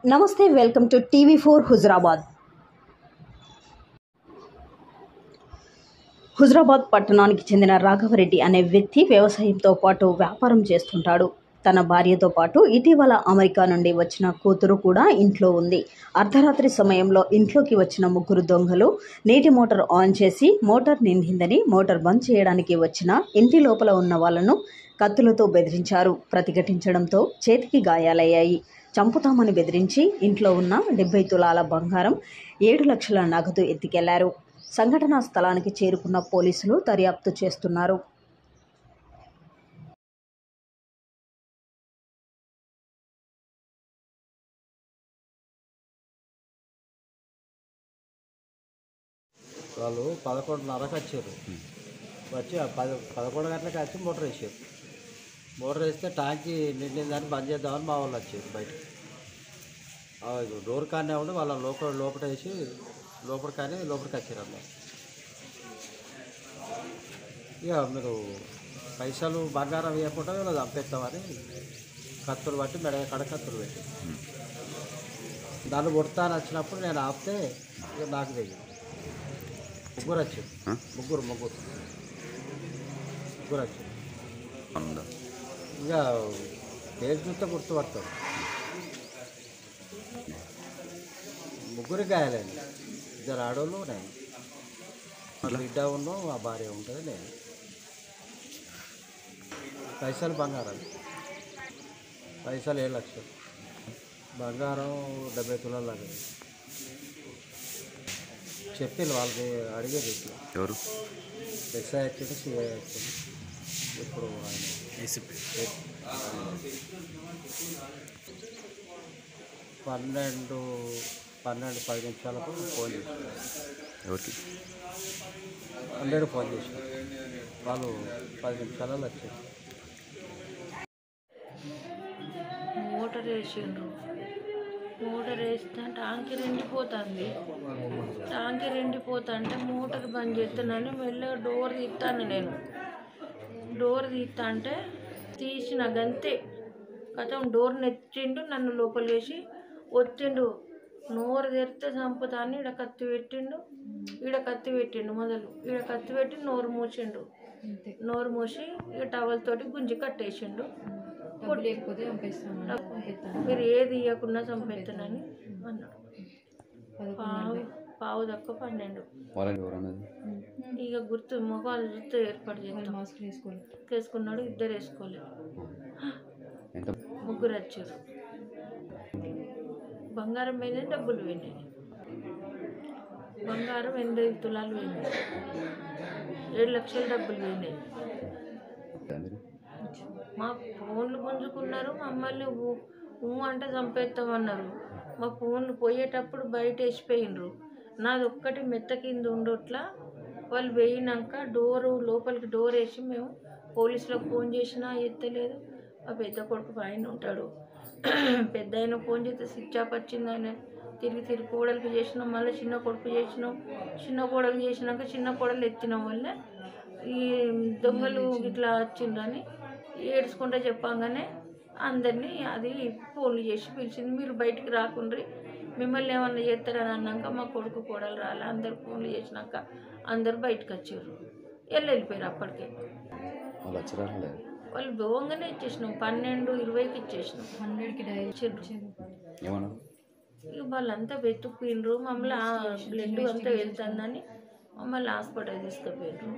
నమస్తే, welcome to టీవీ4 Huzurabad. Huzurabad పట్టణానికి చెందిన రాఘవరెడ్డి అనే వ్యక్తి వ్యవసాయంతో పాటు వ్యాపారం చేస్తుంటాడు. తన భార్యతో పాటు ఇటీవల అమెరికా నుండి వచ్చిన కూతురు కూడా ఇంట్లో ఉంది. అర్ధరాత్రి సమయంలో ఇంట్లోకి వచ్చిన ముగ్గురు దొంగలు నీటి మోటార్ ఆన్ చేసి మోటార్ నిండిందని మోటార్ బంద్ చేయడానికి వచ్చిన ఇంటి లోపల ఉన్న వాళ్లను కత్తులతో బెదిరించారు. ప్రతిఘటించడంతో చేతికి గాయాలయ్యాయి. చంపుతామని బెదిరించి ఇంట్లో ఉన్న 70 తులాల బంగారం, 7 లక్షల నగదు ఎత్తుకెళ్లారు. సంఘటనా స్థలానికి చేరుకున్న పోలీసులు దర్యాప్తు చేస్తున్నారు. వాళ్ళు 11:30కి వచ్చారు. వచ్చి 11 గంటలకు వచ్చి మోటార్ వేసారు. మోటార్ వేస్తే ట్యాంకి నిండిందని బంద్ చేద్దామని మా వాళ్ళు వచ్చారు. బయటకు డోర్ కానీ ఉండి వాళ్ళ లోపల వేసి లోపలికి వచ్చారు అన్నమాట. ఇక మీరు పైసలు బంగారం ఇవ్వకుండా వీళ్ళు చంపేస్తామని కత్తులు పట్టి మెడ కడ కత్తులు పెట్టి దాన్ని కొడతాను వచ్చినప్పుడు నేను ఆపితే ఇక నాకు తెలియదు. ముగ్గురు వచ్చారు. ముగ్గురు వచ్చారు. ఇక పేరు చూస్తే గుర్తుపడతారు. ముగ్గురు గాయాలండి. 2 ఆడవాళ్ళు నేను, బిడ్డ ఉన్న మా భార్య ఉంటుంది. నేను పైసలు బంగారం, పైసలు 7 లక్షలు, బంగారం 70 తులాలు లాగా చెప్పారు. వాళ్ళకి అడిగేది ఎవరు ఎస్ఐ వచ్చాడు, సిఐ వచ్చాడు. ఇప్పుడు ఆయన 12-10 నిమిషాలకు ఫోన్ చేశారు. ఎవరికి 100 ఫోన్ చేశారు. వాళ్ళు 10 నిమిషాలలో వచ్చారు. మోటార్ వేసిండ్రు. మోటార్ వేస్తే ట్యాంకి రెండిపోతుంటే మోటార్ బంద్ చేస్తున్నాను. మెల్లగా డోర్ తీస్తాను. నేను డోర్ తీస్తా అంటే తీసిన గంతే కథం డోర్ నెచ్చిండు. నన్ను లోపల వేసి ఒత్తిండు. నోరు తెరిస్తే చంపుతాను. ఈడ కత్తి పెట్టిండు. మొదలు ఈడ కత్తి పెట్టి నోరు మూసిండు. నోరు మూసి ఇక టవల్ తోటి గుంజి కట్టేసిండు. మీరు ఏది ఇవ్వకుండా చంపేస్తానని అన్నాడు. పావు తక్కువ 12. ఇక గుర్తు మొఖాలు చూస్తే ఏర్పాటు చేస్తాం. వేసుకున్నాడు. 2 వేసుకోలేదు. ముగ్గురు వచ్చారు. బంగారం పోయినాయి, డబ్బులు పోయినాయి. బంగారం 80 తులాలు పోయినాయి. 7 లక్షల డబ్బులు పోయినాయి. మా ఫోన్లు గుంజుకున్నారు. మమ్మల్ని అంటే చంపేస్తామన్నారు. మా ఫోన్లు పోయేటప్పుడు బయట వేసిపోయినరు. నాది ఒక్కటి మెత్త కింద ఉండట్లా. వాళ్ళు పోయినాక లోపలికి డోర్ వేసి మేము పోలీసులకు ఫోన్ చేసినా ఎత్తలేదు. మా పెద్ద కొడుకు ఆయన ఉంటాడు. పెద్ద ఆయన ఫోన్ చేస్తే స్విచ్ ఆఫ్ వచ్చింది. ఆయన తిరిగి కోడలికి చేసినాం. మళ్ళీ చిన్న కొడుకు చేసినాం. చిన్న కోడలికి చేసినాక చిన్న కోడలు ఎత్తినాం వల్ల ఈ దొంగలు ఇట్లా వచ్చిండ్రని ఏడ్చుకుంటూ చెప్పంగానే అందరినీ అది ఫోన్లు చేసి పిలిచింది. మీరు బయటికి రాకుండ్రి, మిమ్మల్ని ఏమన్నా చేస్తారని అన్నాక మా కొడుకు కోడలు రాలే. అందరు ఫోన్లు చేసినాక అందరు బయటకు వచ్చారు. వెళ్ళిపోయారు. అప్పటికే వాళ్ళు భోగంగానే ఇచ్చేసినాం. 12-20కి ఇచ్చేసినాం. 100కి ఇక వాళ్ళంతా వెతుక్కిండ్రు. మమ్మల్ని బ్లడ్ అంతా వెళ్తుందని మమ్మల్ని హాస్పిటల్ తీసుకుపోయిండ్రు.